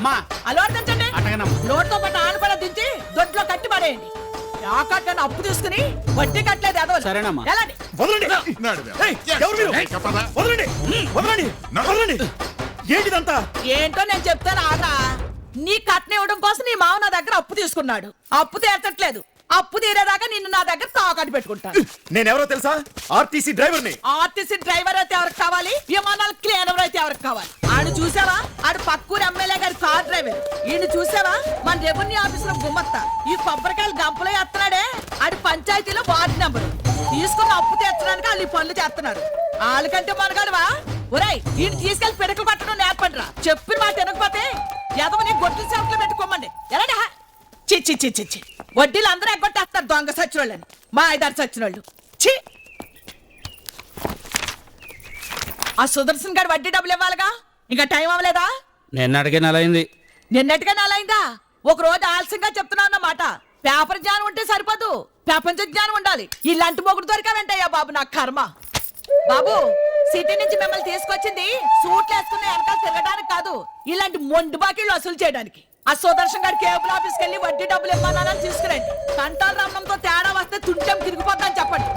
అమ్మా అలవాటు దించండి. అటగనమ్మా. లోటుతో పాటు ఆలు కూడా దించి దొడ్లో కట్టి పడేయండి. ఆ కట్టను అప్పు తీసుకుని వడ్డీ కట్టలేదు అదో. సరేనమ్మా. ఎలాంటి వదలండి. ఏయ్, ఎవరు మీరు? వదలండి. వదలండి. వదలండి. ఏంటిదంతా? ఏంటో నేను చెప్తాను ఆగా. నీ కట్నం ఇవ్వడం కోసం నీ మావ నా దగ్గర అప్పు తీసుకున్నాడు. అప్పు తీర్చట్లేదు. అప్పు తీరేదాకా నిన్ను నా దగ్గర తాకట్టు పెట్టుకుంటాను. నేనెవరో తెలుసా? ఆర్టీసీ డ్రైవర్ని. ఆర్టీసీ డ్రైవర్ అయితే ఎవరికి కావాలి? విమానాల క్లీనర్ అయితే ఎవరికి కావాలి? ఆడు చూసావా? ఆడు పక్కూరు ఎమ్మెల్యే గారి కార్ డ్రైవర్. ఈయన చూసావా? మన రెవెన్యూ ఆఫీసులో గుమ్మత్త. ఈ కొబ్బరికాయలు గంపలో ఎత్తనాడే ఆడు పంచాయతీలో వార్డు నెంబరు. తీసుకున్న అప్పు తీర్చడానికి వాళ్ళు ఈ పనులు చేస్తున్నారు. వాళ్ళకంటే మనగాడువా? ఒరేయ్, ఈయన తీసుకెళ్లి పిడకలు పట్టడం నేర్పండిరా. చెప్పిన మాట తినకపోతే ఎదవని గొడ్డు సేవకులు పెట్టుకోమండి. ఎలాంటి చిచ్చి చిచ్చి చి వడ్డీలు అందరూ ఎగ్గొట్టేస్తారు. దొంగ సచ్చినోళ్ళని, మా ఐదారు సచ్చినోళ్ళు. చి ఆ సుదర్శన్ గారు వడ్డీ డబ్బులు ఇవ్వాలిగా. ఇంకా టైం అవ్వలేదా? నేను అడిగే నెల అయింది. నిన్నటిగా నాలైందా? ఒక రోజు ఆలస్యంగా చెప్తున్నా అన్నమాట. పేపర్ జ్ఞానం ఉంటే సరిపోదు, ప్రపంచ జ్ఞానం ఉండాలి. ఇలాంటి మొగుడు దొరికావంటయ్యా బాబు. నా కర్మ. బాబు, సిటీ నుంచి మిమ్మల్ని తీసుకొచ్చింది సూట్లు వేసుకున్న వెనకాల తిరగడానికి కాదు, ఇలాంటి మొండి బాకీలు వసూలు చేయడానికి. ఆ సుదర్శన్ గారి కేబుల్ ఆఫీస్కి వెళ్ళి వడ్డీ డబ్బులు ఇవ్వాలని తీసుకురండి. కంటాల రమ్మంతో తేడా వస్తే తుంటెం తిరిగిపోద్దని చెప్పండి.